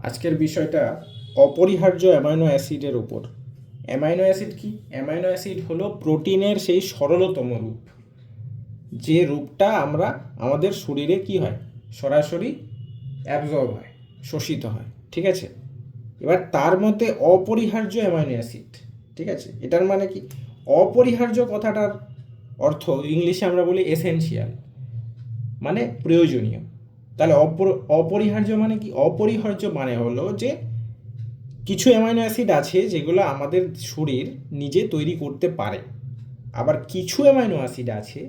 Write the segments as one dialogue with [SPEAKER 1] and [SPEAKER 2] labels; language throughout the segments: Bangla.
[SPEAKER 1] আজকের বিষয়টা অপরিহার্য অ্যামাইনো অ্যাসিডের উপর। অ্যামাইনো অ্যাসিড কি? অ্যামাইনো অ্যাসিড হলো প্রোটিনের সেই সরলতম রূপ, যে রূপটা আমরা আমাদের শরীরে কি হয়, সরাসরি অ্যাবজর্ব হয়, শোষিত হয়। ঠিক আছে, এবার তার মধ্যে অপরিহার্য অ্যামাইনো অ্যাসিড। ঠিক আছে, এটার মানে কি? অপরিহার্য কথাটার অর্থ ইংলিশে আমরা বলি এসেনশিয়াল, মানে প্রয়োজনীয়। তাহলে অপরিহার্য মানে কি? অপরিহার্য মানে হলো যে কিছু অ্যামাইনো অ্যাসিড আছে যেগুলো আমাদের শরীর নিজে তৈরি করতে পারে, আবার কিছু অ্যামাইনো অ্যাসিড আছে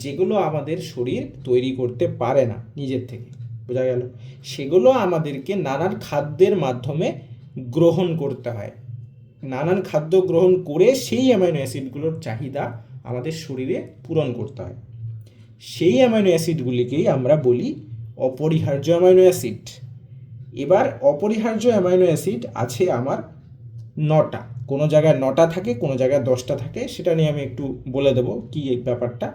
[SPEAKER 1] যেগুলো আমাদের শরীর তৈরি করতে পারে না নিজের থেকে। বোঝা গেল? সেগুলো আমাদেরকে নানান খাদ্যের মাধ্যমে গ্রহণ করতে হয়। নানান খাদ্য গ্রহণ করে সেই অ্যামাইনো অ্যাসিডগুলোর চাহিদা আমাদের শরীরে পূরণ করতে হয়। সেই অ্যামাইনো অ্যাসিডগুলিকেই আমরা বলি অপরিহার্য অ্যামাইনো অ্যাসিড। এবার অপরিহার্য অ্যামাইনো অ্যাসিড আছে আমার 9টা। কোনো জায়গায় 9টা থাকে, কোনো জায়গায় 10টা থাকে, সেটা নিয়ে আমি একটু বলে দেবো কী এই ব্যাপারটা।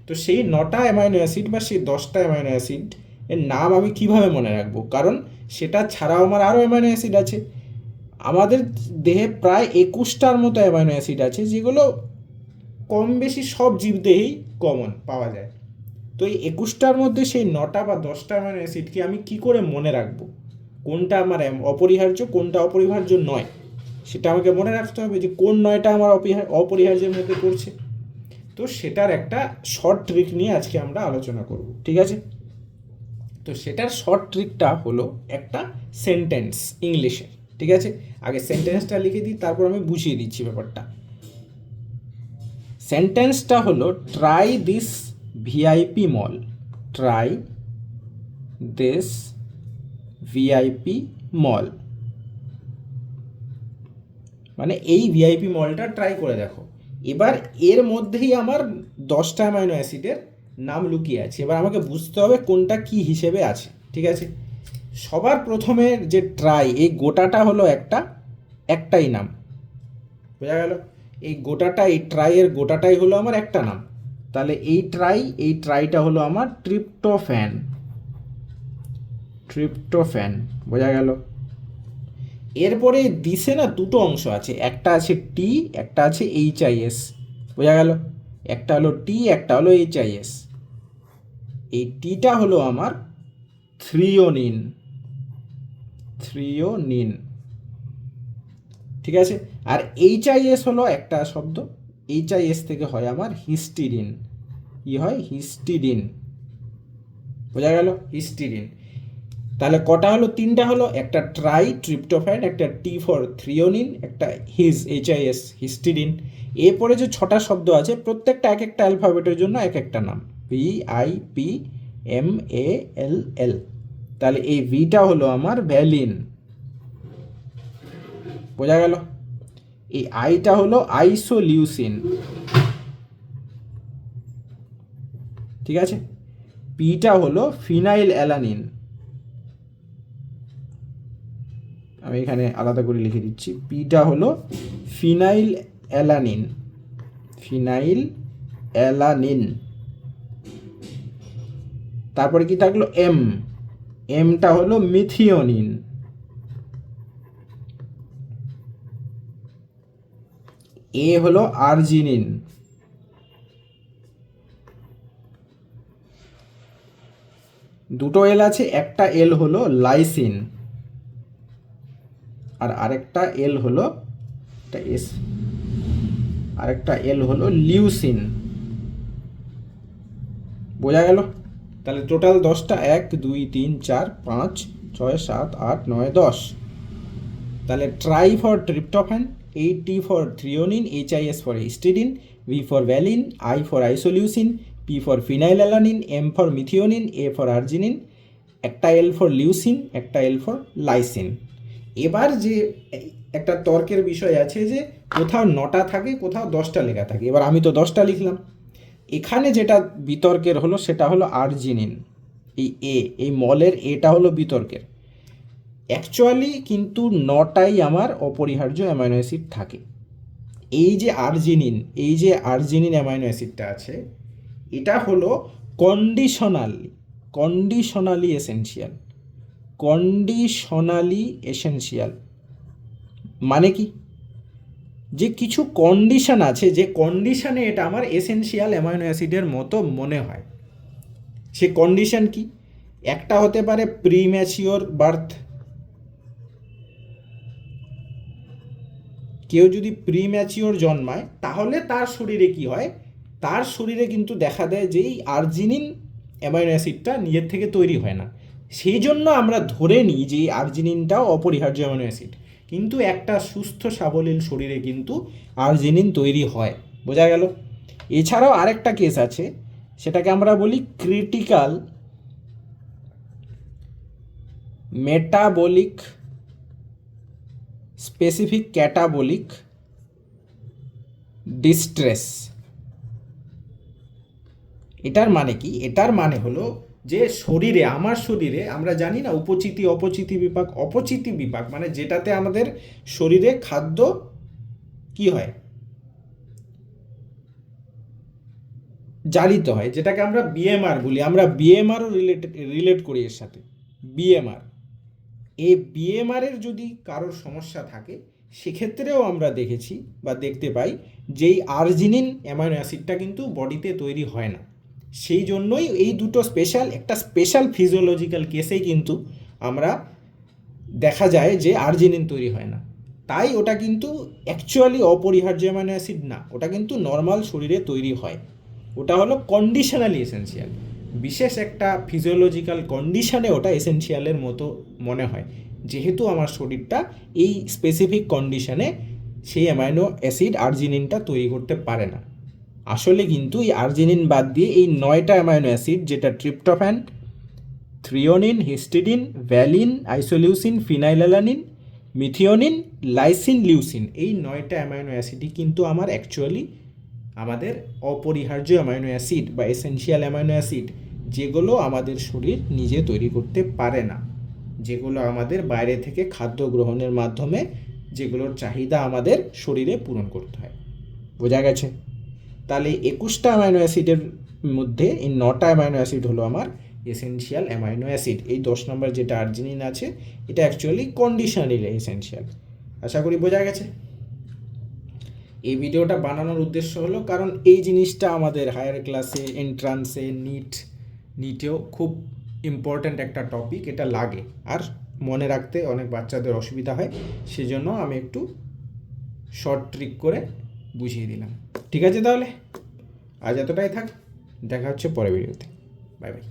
[SPEAKER 1] তো সেই 9টা অ্যামাইনো অ্যাসিড বা সেই 10টা অ্যামাইনো অ্যাসিড এর নাম আমি কিভাবে মনে রাখবো? কারণ সেটা ছাড়াও আমার আরও অ্যামাইনো অ্যাসিড আছে। আমাদের দেহে প্রায় 21টার মতো অ্যামাইনো অ্যাসিড আছে, যেগুলো কম বেশি সব জীবদেহেই কমন পাওয়া যায়। তো এই 21টার মধ্যে সেই 9টা বা 10টা অ্যামাইনো অ্যাসিডকে আমি কি করে মনে রাখবো? কোনটা আমার অপরিহার্য, কোনটা অপরিহার্য নয়, সেটা আমাকে মনে রাখতে হবে যে কোন 9টা আমার অপরিহার্যের মধ্যে পড়ছে। তো সেটার একটা শর্ট ট্রিক নিয়ে আজকে আমরা আলোচনা করব। ঠিক আছে, তো সেটার শর্ট ট্রিকটা হলো একটা সেন্টেন্স ইংলিশে। ঠিক আছে, আগে সেন্টেন্সটা লিখে দিই, তারপর আমি বুঝিয়ে দিচ্ছি ব্যাপারটা। সেন্টেন্সটা হলো try this VIP mall. Try this VIP mall মানে এই ভিআইপি মলটা ট্রাই করে দেখো। এবার এর মধ্যেই আমার 10টা অ্যামাইনো অ্যাসিডের নাম লুকিয়ে আছে। এবার আমাকে বুঝতে হবে কোনটা কি হিসেবে আছে। ঠিক আছে, সবার প্রথমে যে ট্রাই, এই গোটাটা হলো একটাই নাম। বোঝা গেল? এই গোটাটা, এই ট্রাইয়ের গোটাটাই হলো আমার একটা নাম। তাহলে এই ট্রাইটা হলো আমার ট্রিপ্টোফ্যান। ট্রিপ্টোফ্যান, বোঝা গেল? এরপরে দিসে না দুটো অংশ আছে, একটা আছে টি, একটা আছে এইচআইএস। বোঝা গেল? একটা হলো টি, একটা হলো এইচআইএস। এই টিটা হলো আমার থ্রিওনিন। থ্রিওনিন, ঠিক আছে। আর এইচআইএস হলো একটা শব্দ, এইচআইএস থেকে হয় আমার হিস্টিডিন। কি হয়? হিস্টিডিন। বোঝা গেল? হিস্টিডিন। তাহলে কটা হলো? 3টা হলো, একটা ট্রাই ট্রিপ্টোফ্যান, একটা টি ফর থ্রিওনিন, একটা এইচআইএস হিস্টিডিন। এরপরে যে 6টা শব্দ আছে, প্রত্যেকটা এক একটা অ্যালফাবেটের জন্য এক একটা নাম, VIPMALL। তাহলে এই ভিটা হলো আমার ভ্যালিন। বোঝা গেল? এই আইটা হলো আইসোলিউসিন। ঠিক আছে, পিটা হলো ফিনাইল অ্যালানিন। আমি এখানে আলাদা করে লিখে দিচ্ছি, পিটা হলো ফিনাইল অ্যালানিন। Phenyl alanine. তারপরে কি থাকলো? এমটা হলো মিথিওনিন। এ হলো আর্জিনিন। দুটো এল আছে, একটা এল হলো লাইসিন, আর আরেকটা এল হলো এস, আরেকটা এল হলো লিউসিন। বোঝা গেল? তাহলে টোটাল 10টা, 1 2 3 4 5 6 7 8 9 10। তাহলে ট্রাই ফর ট্রিপ্টোফ্যান, এই T for threonine, H I S for histidine, V for valine, I for isoleucine, P for phenylalanine, M for methionine, A for arginine, একটা এল ফর লিউসিন, একটা এল ফর লাইসিন। এবার যে একটা তর্কের বিষয় আছে যে কোথাও 9টা থাকে, কোথাও 10টা লেখা থাকে। এবার আমি তো 10টা লিখলাম। এখানে যেটা বিতর্কের হলো সেটা হলো আর্জিনিন। এই মলের এটা হলো বিতর্কের। অ্যাকচুয়ালি কিন্তু 9টাই আমার অপরিহার্য অ্যামাইনো অ্যাসিড থাকে। এই যে আর্জিনিন অ্যামাইনো অ্যাসিডটা আছে, এটা হলো কন্ডিশনালি এসেনশিয়াল। কন্ডিশনালি এসেনশিয়াল মানে কি, যে কিছু কন্ডিশন আছে, যে কন্ডিশনে এটা আমার এসেনশিয়াল অ্যামাইনো অ্যাসিডের মতো মনে হয়। সে কন্ডিশন কি? একটা হতে পারে প্রিম্যাচিওর বার্থ। কেউ যদি প্রিম্যাচিওর জন্মায় তাহলে তার শরীরে কি হয়, তার শরীরে কিন্তু দেখা দেয় যে এই আর্জিনিন অ্যামাইনো অ্যাসিডটা নিজের থেকে তৈরি হয় না। সেই জন্য আমরা ধরে নিই যে এই আর্জিনিনটাও অপরিহার্য অ্যামাইনো অ্যাসিড, কিন্তু একটা সুস্থ সাবলীল শরীরে কিন্তু আর্জিনিন তৈরি হয়। বোঝা গেল? এছাড়াও আরেকটা কেস আছে, সেটাকে আমরা বলি critical metabolic specific catabolic distress. এটার মানে কি? এটার মানে হলো যে শরীরে, আমার শরীরে আমরা জানি না উপচিতি অপচিতি বিপাক, অপচিতি বিপাক মানে যেটাতে আমাদের শরীরে খাদ্য কি হয়, জারিত হয়, যেটাকে আমরা বিএমআর বলি। আমরা বিএমআরও রিলেট করি এর সাথে। বিএমআর, এই বিএমআরের যদি কারোর সমস্যা থাকে সেক্ষেত্রেও আমরা দেখেছি বা দেখতে পাই যে এই আর্জিনিন অ্যামাইনো অ্যাসিডটা কিন্তু বডিতে তৈরি হয় না। সেই জন্যই এই দুটো একটা স্পেশাল ফিজিওলজিক্যাল কেসেই কিন্তু আমরা দেখা যায় যে আর্জিনিন তৈরি হয় না। তাই ওটা কিন্তু অ্যাকচুয়ালি অপরিহার্য অ্যামাইনো অ্যাসিড না, ওটা কিন্তু নর্মাল শরীরে তৈরি হয়। ওটা হলো কন্ডিশনালি এসেনশিয়াল, বিশেষ একটা ফিজিওলজিক্যাল কন্ডিশনে ওটা এসেনশিয়ালের মতো মনে হয়, যেহেতু আমার শরীরটা এই স্পেসিফিক কন্ডিশনে সেই অ্যামাইনো অ্যাসিড আর্জিনিনটা তৈরি করতে পারে না। আসলে কিন্তু এই আর্জিনিন বাদ দিয়ে এই 9টা অ্যামাইনো অ্যাসিড, যেটা tryptophan, threonine, histidine, valine, isoleucine, phenylalanine, methionine, lysine, leucine, এই 9টা অ্যামাইনো অ্যাসিডই কিন্তু আমার অ্যাকচুয়ালি আমাদের অপরিহার্য অ্যামাইনো অ্যাসিড বা এসেনশিয়াল অ্যামাইনো অ্যাসিড, যেগুলো আমাদের শরীর নিজে তৈরি করতে পারে না, যেগুলো আমাদের বাইরে থেকে খাদ্য গ্রহণের মাধ্যমে যেগুলোর চাহিদা আমাদের শরীরে পূরণ করতে হয়। বোঝা গেছে? তাহলে 21টা অ্যামাইনো অ্যাসিডের মধ্যে এই 9টা অ্যামাইনো অ্যাসিড হলো আমার এসেনশিয়াল অ্যামাইনো অ্যাসিড। এই 10 নম্বর যেটা আর্জিনিন আছে এটা অ্যাকচুয়ালি কন্ডিশনালি এসেনশিয়াল। আশা করি বোঝা গেছে। এই ভিডিওটা বানানোর উদ্দেশ্য হলো কারণ এই জিনিসটা আমাদের হায়ার ক্লাসে, এন্ট্রান্সে, নিটেও খুব ইম্পর্ট্যান্ট একটা টপিক, এটা লাগে আর মনে রাখতে অনেক বাচ্চাদের অসুবিধা হয়, সেজন্য আমি একটু শর্ট ট্রিক করে বুঝিয়ে দিলাম। ঠিক আছে, তাহলে আজ এতটাই থাক, দেখা হচ্ছে পরের ভিডিওতে। Bye bye.